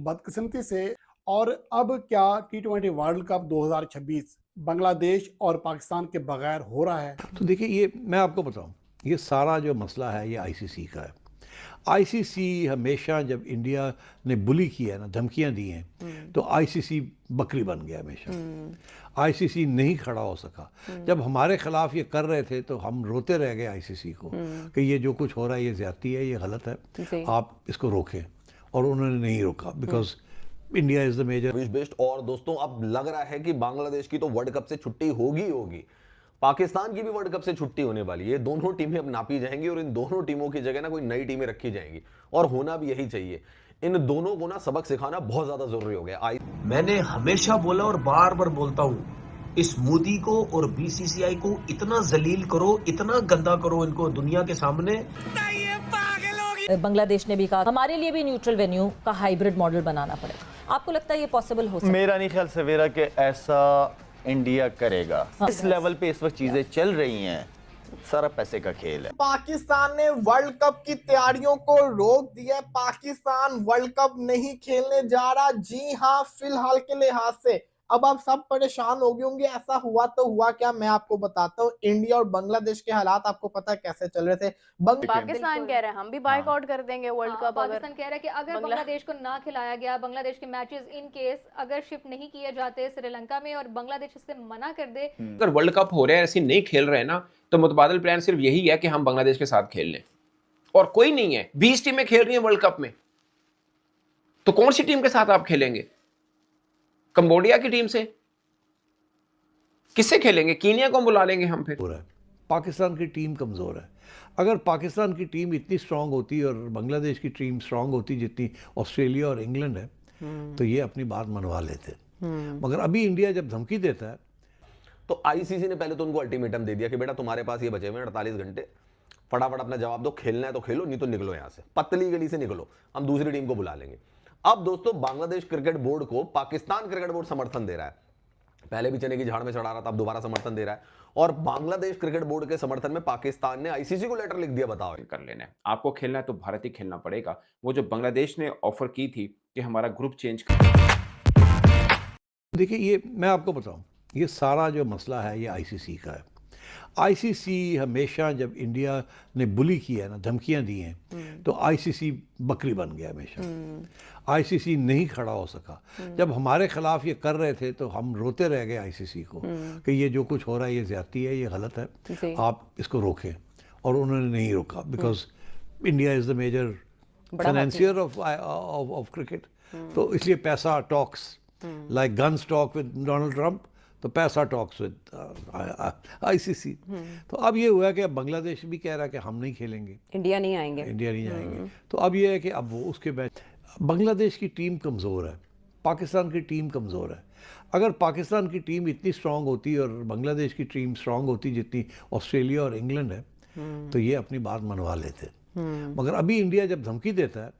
बदकिस्मती से। और अब क्या T20 वर्ल्ड कप 2026 बांग्लादेश और पाकिस्तान के बगैर हो रहा है? तो देखिए, ये मैं आपको बताऊं, ये सारा जो मसला है ये आईसीसी का है। आईसीसी हमेशा जब इंडिया ने बुली किया है ना, धमकियां दी हैं, तो आईसीसी बकरी बन गया हमेशा। आईसीसी नहीं खड़ा हो सका। जब हमारे खिलाफ ये कर रहे थे तो हम रोते रह गए आईसीसी को कि ये जो कुछ हो रहा है ये ज्यादती है, ये गलत है, आप इसको रोकें। और उन्होंने नहीं रोका because India is the major wish best. और दोस्तों अब लग रहा है कि बांग्लादेश की तो वर्ल्ड कप से छुट्टी होगी होगी, पाकिस्तान की भी वर्ल्ड कप से छुट्टी होने वाली है। दोनों टीमें अब नापी जाएंगी और इन दोनों टीमों की जगह ना कोई नई टीमें रखी जाएंगी, और होना भी यही चाहिए। इन दोनों को ना सबक सिखाना बहुत ज्यादा जरूरी हो गया। मैंने हमेशा बोला और बार बार बोलता हूं, इस मोदी को और बीसीसीआई को इतना जलील करो, इतना गंदा करो इनको दुनिया के सामने। बांग्लादेश ने भी कहा हमारे लिए भी न्यूट्रल वेन्यू का हाइब्रिड मॉडल बनाना पड़ेगा। आपको लगता है ये पॉसिबल हो सकता है? मेरा नहीं ख्याल सवेरा कि ऐसा इंडिया करेगा। इस लेवल पे इस वक्त चीजें चल रही हैं, सारा पैसे का खेल है। पाकिस्तान ने वर्ल्ड कप की तैयारियों को रोक दिया। पाकिस्तान वर्ल्ड कप नहीं खेलने जा रहा। जी हाँ, फिलहाल के लिहाज से अब आप सब परेशान हो गए होंगे, ऐसा हुआ तो हुआ क्या, मैं आपको बताता हूँ। इंडिया और बांग्लादेश के हालात आपको पता है कैसे चल रहे थे। पाकिस्तान कह रहा है हम भी बायकॉट कर देंगे वर्ल्ड कप। पाकिस्तान कह रहा है कि अगर बांग्लादेश को ना खिलाया गया, बांग्लादेश के मैचेस इन केस अगर शिफ्ट नहीं किए जाते श्रीलंका में और बांग्लादेश इससे मना कर दे, अगर वर्ल्ड कप हो रहे हैं ऐसे नहीं खेल रहे हैं ना, तो मुतबादिल प्लान सिर्फ यही है कि हम बांग्लादेश के साथ खेल लें, और कोई नहीं है। 20 टीमें खेल रही हैं वर्ल्ड कप में, तो कौन सी टीम के साथ आप खेलेंगे? कंबोडिया की टीम से? किससे खेलेंगे? कीनिया को बुला लेंगे हम फिर। पाकिस्तान की टीम कमज़ोर है। अगर पाकिस्तान की टीम इतनी स्ट्रांग होती और बांग्लादेश की टीम स्ट्रांग होती जितनी ऑस्ट्रेलिया और इंग्लैंड है, तो ये अपनी बात मनवा लेते। मगर अभी इंडिया जब धमकी देता है, तो आईसीसी ने पहले तो उनको अल्टीमेटम दे दिया कि बेटा तुम्हारे पास ये बचे हुए 48 घंटे, फटाफट अपना जवाब दो। खेलना है तो खेलो, नहीं तो निकलो यहां से, पतली गली से निकलो, हम दूसरी टीम को बुला लेंगे। अब दोस्तों बांग्लादेश क्रिकेट बोर्ड को पाकिस्तान क्रिकेट बोर्ड समर्थन दे रहा है। पहले भी चने की झाड़ में चढ़ा रहा था, अब दोबारा समर्थन दे रहा है। और बांग्लादेश क्रिकेट बोर्ड के समर्थन में पाकिस्तान ने आईसीसी को लेटर लिख दिया। बताओ, कर लेना है आपको, खेलना है तो भारत ही खेलना पड़ेगा। वो जो बांग्लादेश ने ऑफर की थी कि हमारा ग्रुप चेंज कर, देखिए, ये मैं आपको बताऊं, ये सारा जो मसला है ये आईसीसी का है। आईसीसी हमेशा जब इंडिया ने बुली किया है ना, धमकियां दी हैं, तो आईसीसी बकरी बन गया हमेशा। आईसीसी नहीं खड़ा हो सका। जब हमारे खिलाफ ये कर रहे थे तो हम रोते रह गए आईसीसी को कि ये जो कुछ हो रहा है ये ज्यादती है, ये गलत है, आप इसको रोकें। और उन्होंने नहीं रोका because India is the major financier of cricket. तो इसलिए पैसा talks, like guns talk with Donald Trump, तो पैसा टॉक्स विद आईसीसी। तो अब ये हुआ कि अब बांग्लादेश भी कह रहा है कि हम नहीं खेलेंगे, इंडिया नहीं आएंगे, इंडिया नहीं जाएंगे। तो अब ये है कि अब वो उसके बाद बांग्लादेश की टीम कमज़ोर है, पाकिस्तान की टीम कमज़ोर है। अगर पाकिस्तान की टीम इतनी स्ट्रांग होती और बांग्लादेश की टीम स्ट्रांग होती जितनी ऑस्ट्रेलिया और इंग्लैंड है, तो ये अपनी बात मनवा लेते। मगर अभी इंडिया जब धमकी देता है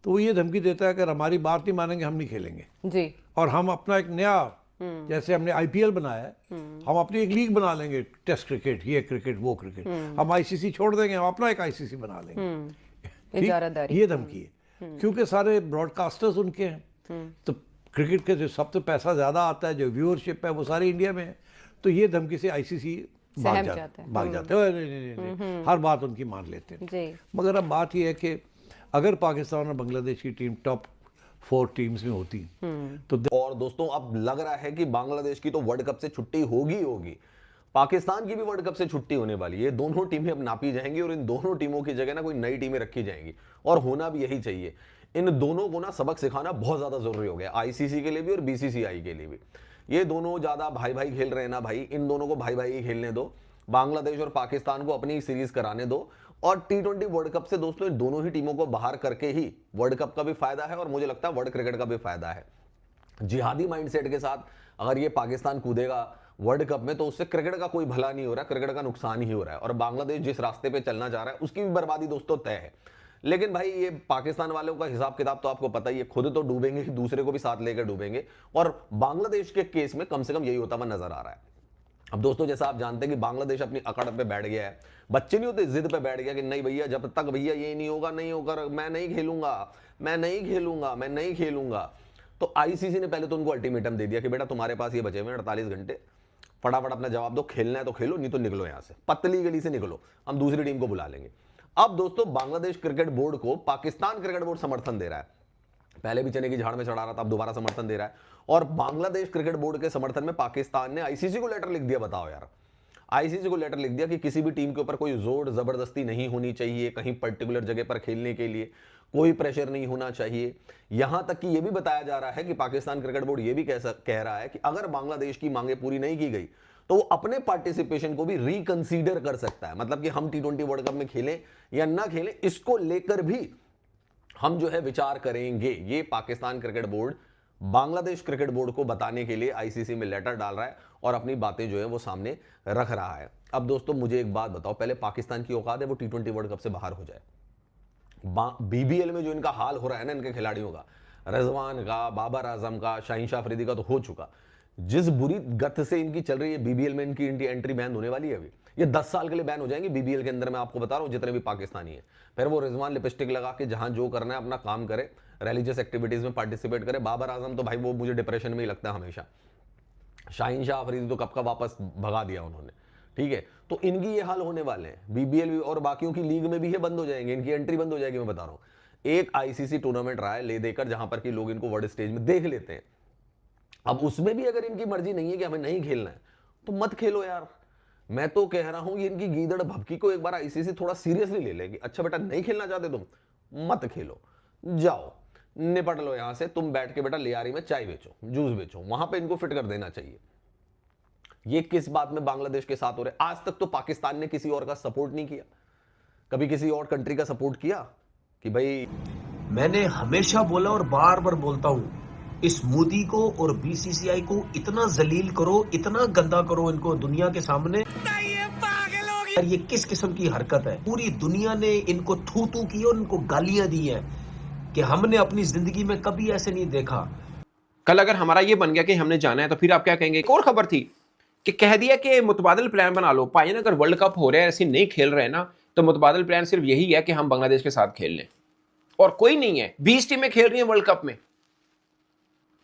तो वो ये धमकी देता है अगर हमारी बात नहीं मानेंगे हम नहीं खेलेंगे जी। और हम अपना एक नया, जैसे हमने आईपीएल बनाया है, हम अपनी एक लीग बना लेंगे, टेस्ट क्रिकेट, ये क्रिकेट, वो क्रिकेट, हम आईसीसी छोड़ देंगे, हम अपना एक आईसीसी बना लेंगे। ये धमकी है क्योंकि सारे ब्रॉडकास्टर्स उनके हैं, तो क्रिकेट के जो सब तो पैसा ज्यादा आता है, जो व्यूअरशिप है वो सारी इंडिया में है। तो ये धमकी से आईसीसी भाग जाते हैं, नहीं, हर बात उनकी मान लेते हैं। मगर अब बात यह है कि अगर पाकिस्तान और बांग्लादेश की टीम टॉप 4 टीम्स में होती तो। और दोस्तों अब लग रहा है कि बांग्लादेश की तो वर्ल्ड कप से छुट्टी होगी होगी, पाकिस्तान की भी वर्ल्ड कप से छुट्टी होने वाली है। दोनों टीमें अब नापी जाएंगी और इन दोनों टीमों की जगह ना कोई नई टीमें रखी जाएंगी, और होना भी यही चाहिए। इन दोनों को ना सबक सिखाना बहुत ज्यादा जरूरी हो गया, आईसीसी के लिए भी और बीसीसीआई के लिए भी। ये दोनों ज्यादा भाई भाई खेल रहे हैं ना भाई, इन दोनों को भाई भाई ही खेलने दो। बांग्लादेश और पाकिस्तान को अपनी सीरीज कराने दो, और T20 वर्ल्ड कप से दोस्तों इन दोनों ही टीमों को बाहर करके ही वर्ल्ड कप का भी फायदा है और मुझे लगता है वर्ल्ड क्रिकेट का भी फायदा है। जिहादी माइंडसेट के साथ अगर ये पाकिस्तान कूदेगा वर्ल्ड कप में तो उससे क्रिकेट का कोई भला नहीं हो रहा, क्रिकेट का नुकसान ही हो रहा है। और बांग्लादेश जिस रास्ते पे चलना चाह रहा है उसकी भी बर्बादी दोस्तों तय है। लेकिन भाई ये पाकिस्तान वालों का हिसाब किताब तो आपको पता ही है, खुद तो डूबेंगे, दूसरे को भी साथ लेकर डूबेंगे। और बांग्लादेश के केस में कम से कम यही होता हुआ नजर आ रहा है। अब दोस्तों जैसा आप जानते हैं कि बांग्लादेश अपनी अकड़ पे बैठ गया है, बच्चे नहीं होते, जिद पे बैठ गया कि नहीं भैया, जब तक भैया ये नहीं होगा नहीं होगा, मैं नहीं खेलूंगा, मैं नहीं खेलूंगा, मैं नहीं खेलूंगा। तो आईसीसी ने पहले तो उनको अल्टीमेटम दे दिया कि बेटा तुम्हारे पास ये बचे हुए 48 घंटे, फटाफट अपना जवाब दो, खेलना है तो खेलो, नहीं तो निकलो यहां से, पतली गली से निकलो, हम दूसरी टीम को बुला लेंगे। अब दोस्तों बांग्लादेश क्रिकेट बोर्ड को पाकिस्तान क्रिकेट बोर्ड समर्थन दे रहा है, पहले भी चने की झाड़ में चढ़ा रहा था, अब दोबारा समर्थन दे रहा है। और बांग्लादेश क्रिकेट बोर्ड के समर्थन में पाकिस्तान ने आईसीसी को लेटर लिख दिया। बताओ यार, आईसीसी को लेटर लिख दिया कि किसी भी टीम के ऊपर कोई जोर जबरदस्ती नहीं होनी चाहिए, कहीं पर्टिकुलर जगह पर खेलने के लिए कोई प्रेशर नहीं होना चाहिए। यहां तक कि यह भी बताया जा रहा है कि पाकिस्तान क्रिकेट बोर्ड यह भी कह रहा है कि अगर बांग्लादेश की मांगे पूरी नहीं की गई तो वो अपने पार्टिसिपेशन को भी रिकंसीडर कर सकता है। मतलब कि हम T20 वर्ल्ड कप में खेलें या ना खेलें, इसको लेकर भी हम जो है विचार करेंगे। ये Pakistan cricket board Bangladesh cricket board को बताने के लिए आईसीसी में लेटर डाल रहा है और अपनी बातें जो है वो सामने रख रहा है। अब दोस्तों मुझे एक बात बताओ, पहले पाकिस्तान की औकात है वो T20 वर्ल्ड कप से बाहर हो जाए। बीबीएल में जो इनका हाल हो रहा है ना इनके खिलाड़ियों का, रिजवान का, बाबर आजम का, शाहीन शाह अफरीदी का तो हो चुका, जिस बुरी गत से इनकी चल रही है बीबीएल में, इनकी एंट्री बैन होने वाली है। अभी ये 10 साल के लिए बैन हो जाएंगे बीबीएल के अंदर, मैं आपको बता रहा हूं, जितने भी पाकिस्तानी हैं। फिर वो रिजवान लिपस्टिक लगा के जहां जो करना है अपना काम करे, रिलीजियस एक्टिविटीज में पार्टिसिपेट करे। बाबर आजम तो भाई वो मुझे डिप्रेशन में ही लगता है हमेशा। शाहीन शाह अफरीदी तो कब का वापस भगा दिया उन्होंने, ठीक है। तो इनकी ये हाल होने वाले हैं, बीबीएल और बाकियों की लीग में भी ये बंद हो जाएंगे, इनकी एंट्री बंद हो जाएगी। मैं बता रहा हूं, एक आईसीसी टूर्नामेंट रहा है ले देकर जहां पर कि लोग इनको वर्ल्ड स्टेज में देख लेते हैं। अब उसमें भी अगर इनकी मर्जी नहीं है कि हमें नहीं खेलना है तो मत खेलो यार। मैं तो कह रहा हूं ये इनकी गीदड़ भभकी को एक बार आईसीसी थोड़ा सीरियसली ले लेगी। अच्छा बेटा नहीं खेलना चाहते तुम, मत खेलो, जाओ निपट लो यहां से, तुम बैठ के बेटा लियारी में चाय बेचो, जूस बेचो, वहां पे इनको फिट कर देना चाहिए। ये किस बात में बांग्लादेश के साथ हो रहा है? आज तक तो पाकिस्तान ने किसी और का सपोर्ट नहीं किया, कभी किसी और कंट्री का सपोर्ट किया कि भाई? मैंने हमेशा बोला और बार बार बोलता हूं, इस मोदी को और बीसीसीआई को इतना जलील करो, इतना गंदा करो इनको दुनिया के सामने। यार ये किस किस्म की हरकत है? पूरी दुनिया ने इनको थू थू की और इनको गालियां दी हैं कि हमने अपनी जिंदगी में कभी ऐसे नहीं देखा। कल अगर हमारा ये बन गया कि हमने जाना है तो फिर आप क्या कहेंगे? एक और खबर थी कि कह दिया कि मुतबादिल प्लान बना लो, भाई अगर वर्ल्ड कप हो रहा है ऐसे नहीं खेल रहे ना, तो मुतबादिल प्लान सिर्फ यही है कि हम बांग्लादेश के साथ खेल लें, और कोई नहीं है। 20 टीमें खेल रही हैं वर्ल्ड कप में,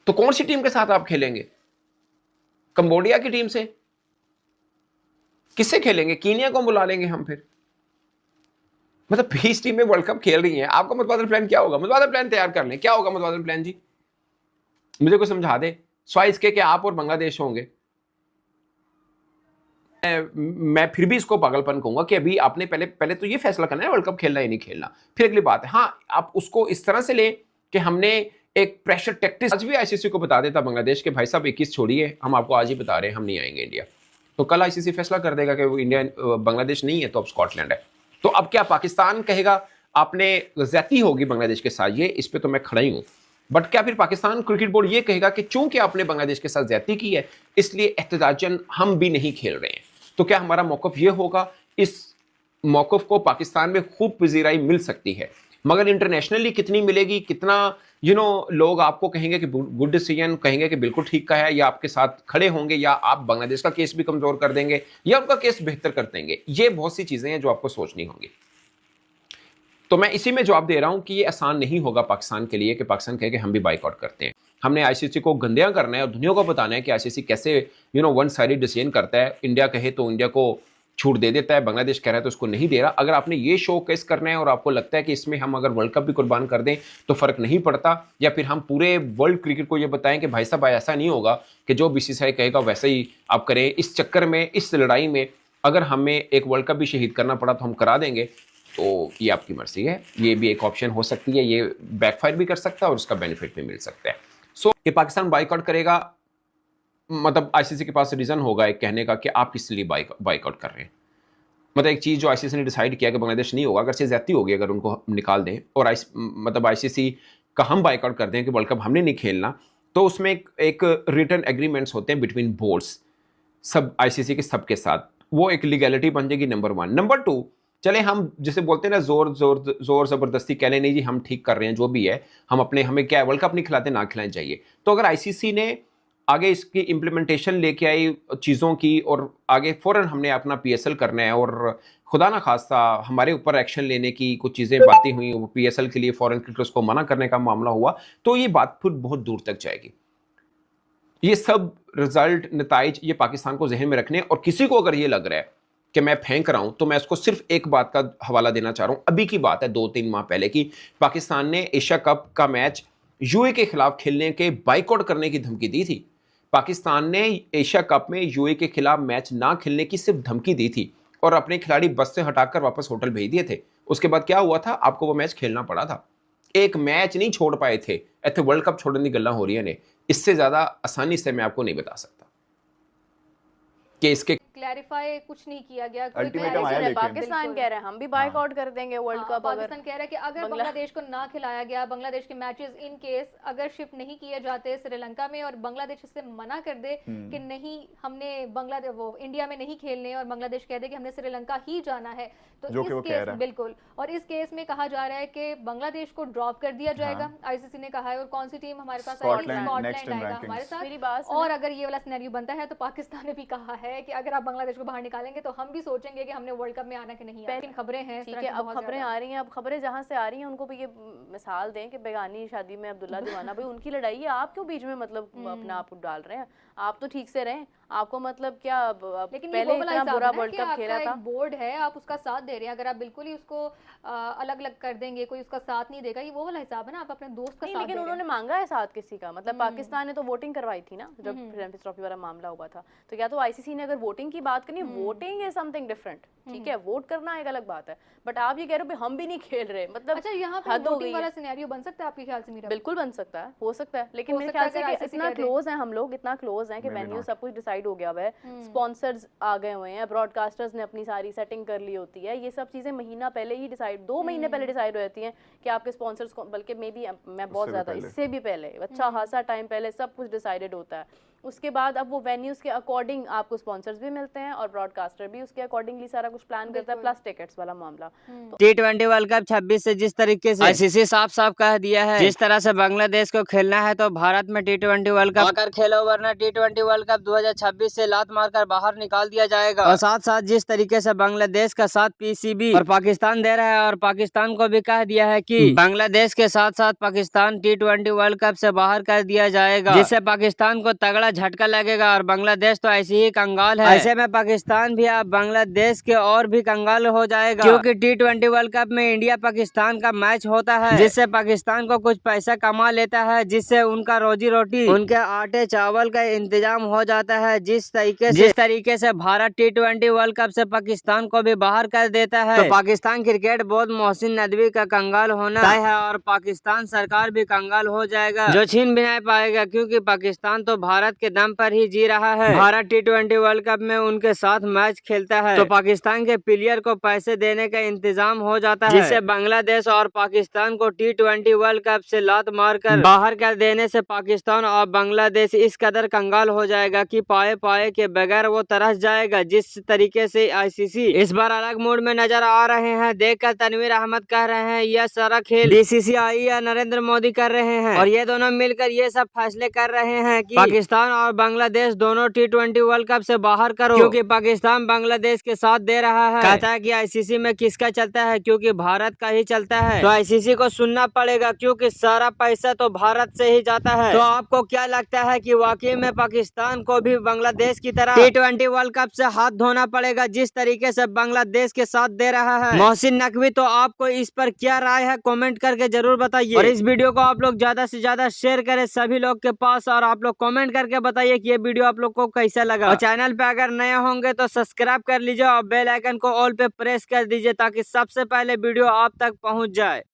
तो कौन सी टीम के साथ आप खेलेंगे? कंबोडिया की टीम से? किससे खेलेंगे? कीनिया को बुला लेंगे हम फिर? मतलब 20 टीमें वर्ल्ड कप खेल रही हैं, आपका मुतबादिल प्लान क्या होगा? मुतबादिल प्लान तैयार कर लें, क्या होगा मुतबादिल प्लान जी? मुझे कोई समझा दे। स्वाइस इसके कि आप और बांग्लादेश होंगे। मैं फिर भी इसको पागलपन कहूंगा कि अभी आपने पहले तो ये फैसला करना है वर्ल्ड कप खेलना है नहीं खेलना, फिर अगली बात है। हाँ, आप उसको इस तरह से लें कि हमने एक प्रेशर टैक्टिक्स, आज भी आईसीसी को बता देता बांग्लादेश के भाई साहब 21 छोड़िए, हम आपको आज ही बता रहे हैं हम नहीं आएंगे इंडिया, तो कल आईसीसी फैसला कर देगा कि वो इंडिया बांग्लादेश नहीं है तो अब स्कॉटलैंड है। तो अब क्या पाकिस्तान कहेगा आपने ज्यादती होगी बांग्लादेश के साथ? ये इस पे तो मैं खड़ा ही हूं, बट क्या फिर पाकिस्तान क्रिकेट बोर्ड ये कहेगा कि चूंकि आपने बांग्लादेश के साथ ज्यादती की है इसलिए एहतजाजन हम भी नहीं खेल रहे हैं? तो क्या हमारा मौकफ ये होगा? इस मौकफ को पाकिस्तान में खूब पजीराई मिल सकती है, मगर इंटरनेशनली कितनी मिलेगी? कितना लोग आपको कहेंगे कि गुड डिसीजन, कहेंगे कि बिल्कुल ठीक का है, या आपके साथ खड़े होंगे, या आप बांग्लादेश का केस भी कमजोर कर देंगे या उनका केस बेहतर कर देंगे? ये बहुत सी चीजें हैं जो आपको सोचनी होंगी। तो मैं इसी में जवाब दे रहा हूं कि ये आसान नहीं होगा पाकिस्तान के लिए कि पाकिस्तान कहे कि हम भी बाइकआउट करते हैं। हमने आईसीसी को गंदियां करना है और दुनिया को बताना है कि आईसीसी कैसे वन साइडेड डिसीजन करता है। इंडिया कहे तो इंडिया को छूट दे देता है, बांग्लादेश कह रहा है तो उसको नहीं दे रहा। अगर आपने ये शो केस करना है और आपको लगता है कि इसमें हम अगर वर्ल्ड कप भी कुर्बान कर दें तो फर्क नहीं पड़ता, या फिर हम पूरे वर्ल्ड क्रिकेट को ये बताएं कि भाई साहब ऐसा नहीं होगा कि जो बीसीसीआई कहेगा वैसे ही आप करें, इस चक्कर में, इस लड़ाई में अगर हमें एक वर्ल्ड कप भी शहीद करना पड़ा तो हम करा देंगे, तो ये आपकी मर्जी है। ये भी एक ऑप्शन हो सकती है, ये बैकफायर भी कर सकता है और उसका बेनिफिट भी मिल सकता है। सो कि पाकिस्तान बाइकआउट करेगा, मतलब आईसीसी के पास रीजन होगा एक कहने का कि आप किस लिए बाइकआउट कर रहे हैं। मतलब एक चीज जो आईसीसी ने डिसाइड किया कि बांग्लादेश नहीं होगा, अगर से ज्यादती होगी अगर उनको निकाल दें और मतलब आईसीसी का हम बाइकआउट कर दें कि वर्ल्ड कप हमने नहीं खेलना, तो उसमें एक रिटन एग्रीमेंट्स होते हैं बिटवीन बोर्ड्स, सब आईसीसी के सबके साथ, वो एक लीगैलिटी बन जाएगी, नंबर 1। नंबर 2, चले हम जिसे बोलते हैं ना जोर जबरदस्ती कह लें, नहीं जी हम ठीक कर रहे हैं जो भी है, हमें क्या है वर्ल्ड कप नहीं खिलाते ना खिलाने चाहिए। तो अगर आईसीसी ने आगे इसकी इम्प्लीमेंटेशन लेके आई चीज़ों की, और आगे फ़ौरन हमने अपना PSL करना है, और खुदा ना खास्ता हमारे ऊपर एक्शन लेने की कुछ चीज़ें बातें हुई, वो PSL के लिए फॉरेन क्रिकेटर्स को मना करने का मामला हुआ, तो ये बात फिर बहुत दूर तक जाएगी। ये सब रिजल्ट, नताइज ये पाकिस्तान को जहन में रखने, और किसी को अगर ये लग रहा है कि मैं फेंक रहा हूं, तो मैं उसको सिर्फ एक बात का हवाला देना चाह रहा हूं। अभी की बात है 2-3 माह पहले की, पाकिस्तान ने एशिया कप का मैच यूए के खिलाफ खेलने के बाइकआउट करने की धमकी दी थी। पाकिस्तान ने एशिया कप में यूए के खिलाफ मैच ना खेलने की सिर्फ धमकी दी थी, और अपने खिलाड़ी बस से हटाकर वापस होटल भेज दिए थे। उसके बाद क्या हुआ था, आपको वो मैच खेलना पड़ा था। एक मैच नहीं छोड़ पाए थे, इतने वर्ल्ड कप छोड़ने की गल्ला हो रही है ने। इससे ज्यादा आसानी से मैं आपको नहीं बता सकता कि इसके क्लैरिफाई कुछ नहीं किया गया, कोई अल्टीमेटम आया, लेकिन पाकिस्तान कह रहे हैं हम भी बाइकआउट कर देंगे वर्ल्ड कप। पाकिस्तान कह रहा है कि अगर बांग्लादेश को ना खिलाया गया, बांग्लादेश के मैचेस इन केस अगर शिफ्ट नहीं किए जाते श्रीलंका में, और बांग्लादेश इससे मना कर दे कि नहीं हमने बांग्लादेश वो इंडिया में नहीं खेलने, और बांग्लादेश कह दे कि हमने श्रीलंका ही जाना है, तो इस केस बिल्कुल, और इस केस में कहा जा रहा है कि बांग्लादेश को ड्रॉप कर दिया जाएगा। ICC ने कहा है, और कौन सी टीम हमारे पास आएगी, स्कॉटलैंड आएगा हमारे साथ। और अगर ये वाला सिनेरियो बनता है तो पाकिस्तान ने भी कहा है कि अगर आप बांग्लादेश को बाहर निकालेंगे तो हम भी सोचेंगे कि हमने वर्ल्ड कप में आना कि नहीं आना। लेकिन खबरें हैं, ठीक है, अब खबरें आ रही हैं, अब खबरें जहां से आ रही हैं उनको भी ये मिसाल दें कि बेगानी शादी में अब्दुल्ला दीवाना, भाई उनकी लड़ाई है, आप क्यों बीच में मतलब अपना आप डाल रहे हैं? आप तो ठीक से रहें, आपको मतलब क्या लेकिन पहले इतना बुरा वर्ल्ड कप खेला था। बोर्ड है, आप उसका साथ दे रहे हैं, अगर आप बिल्कुल ही उसको अलग अलग कर देंगे, कोई उसका साथ नहीं देगा, ये वो वाला हिसाब है ना, आप अपने दोस्त का साथ। लेकिन उन्होंने मांगा है साथ किसी का, मतलब पाकिस्तान ने तो वोटिंग करवाई थी ना जब चैंपियंस ट्रॉफी वाला मामला हुआ था, तो क्या तो ICC ने अगर वोटिंग की बात करनी, वोटिंग इज समथिंग डिफरेंट, ठीक है, वोट करना एक अलग बात है, बट आप ये कह रहे हो हम भी नहीं खेल रहे, मतलब अच्छा यहाँ पे वोटिंग वाला सिनेरियो बन सकता है आपके ख्याल से? मीरा बिल्कुल बन सकता है, हो सकता है, लेकिन मेरे ख्याल से इतना क्लोज है हम लोग, इतना क्लोज है कि वेन्यू सब कुछ डिसाइड हो गया है, स्पॉन्सर्स आ गए हुए हैं, ब्रॉडकास्टर्स ने अपनी सारी सेटिंग कर ली होती है, ये सब चीजें महीना पहले ही डिसाइड, 2 महीने पहले डिसाइड हो जाती हैं कि आपके स्पॉन्सर्स को, बल्कि मे बी मैं बहुत ज्यादा इससे भी पहले, अच्छा खासा टाइम पहले सब कुछ डिसाइडेड होता है। उसके बाद अब वो वेन्यूज के अकॉर्डिंग आपको स्पॉन्सर्स भी मिलते हैं और ब्रॉडकास्टर भी उसके अकॉर्डिंगली सारा कुछ प्लान करता है, प्लस टिकट्स वाला मामला। T20 वर्ल्ड कप 26 से जिस तरीके से ICC साफ साफ कह दिया है, जिस तरह से बांग्लादेश को खेलना है तो भारत में T20 वर्ल्ड कप आकर खेलो, वरना T20 वर्ल्ड कप 2026 से लात मारकर बाहर निकाल दिया जाएगा। और साथ साथ जिस तरीके से बांग्लादेश का साथ PCB और पाकिस्तान दे रहा है, और पाकिस्तान को भी कह दिया है कि बांग्लादेश के साथ साथ पाकिस्तान T20 वर्ल्ड कप से बाहर कर दिया जाएगा, जिससे पाकिस्तान को तगड़ा झटका लगेगा, और बांग्लादेश तो ऐसे ही कंगाल है। ऐसे में पाकिस्तान भी अब बांग्लादेश के और भी कंगाल हो जाएगा, क्योंकि T20 वर्ल्ड कप में इंडिया पाकिस्तान का मैच होता है, जिससे पाकिस्तान को कुछ पैसा कमा लेता है, जिससे उनका रोजी रोटी, उनके आटे चावल का इंतजाम हो जाता है। जिस तरीके से भारत T20 वर्ल्ड कप से पाकिस्तान को भी बाहर कर देता है, तो पाकिस्तान क्रिकेट बोर्ड मोहसिन नदवी का कंगाल होना तय है, और पाकिस्तान सरकार भी कंगाल हो जाएगा, जो छीन भी नहीं पाएगा, क्योंकि पाकिस्तान तो भारत के दम पर ही जी रहा है। भारत T20 वर्ल्ड कप में उनके साथ मैच खेलता है, तो पाकिस्तान के प्लेयर को पैसे देने का इंतजाम हो जाता है, जिससे बांग्लादेश और पाकिस्तान को T20 वर्ल्ड कप से लात मारकर बाहर कर देने से पाकिस्तान और बांग्लादेश इस कदर कंगाल हो जाएगा कि पाए के बगैर वो तरस जाएगा। जिस तरीके से ICC इस बार अलग मूड में नजर आ रहे हैं, देखकर तनवीर अहमद कह रहे हैं यह सारा खेल BCCI या नरेंद्र मोदी कर रहे हैं, और ये दोनों मिलकर ये सब फैसले कर रहे हैं कि पाकिस्तान और बांग्लादेश दोनों T20 वर्ल्ड कप से बाहर करो, क्योंकि पाकिस्तान बांग्लादेश के साथ दे रहा है। कहता है कि ICC में किसका चलता है, क्योंकि भारत का ही चलता है, तो ICC को सुनना पड़ेगा, क्योंकि सारा पैसा तो भारत से ही जाता है। तो आपको क्या लगता है कि वाकई में पाकिस्तान को भी बांग्लादेश की तरह T20 वर्ल्ड कप से हाथ धोना पड़ेगा, जिस तरीके से बांग्लादेश के साथ दे रहा है मोहसिन नकवी? तो आपको इस पर क्या राय है, कमेंट करके जरूर बताइए, और इस वीडियो को आप लोग ज्यादा से ज्यादा शेयर करें सभी लोग के पास, और आप लोग कमेंट करके बताइए कि ये वीडियो आप लोग को कैसा लगा। और चैनल पे अगर नए होंगे तो सब्सक्राइब कर लीजिए, और बेल आइकन को ऑल पे प्रेस कर दीजिए, ताकि सबसे पहले वीडियो आप तक पहुंच जाए।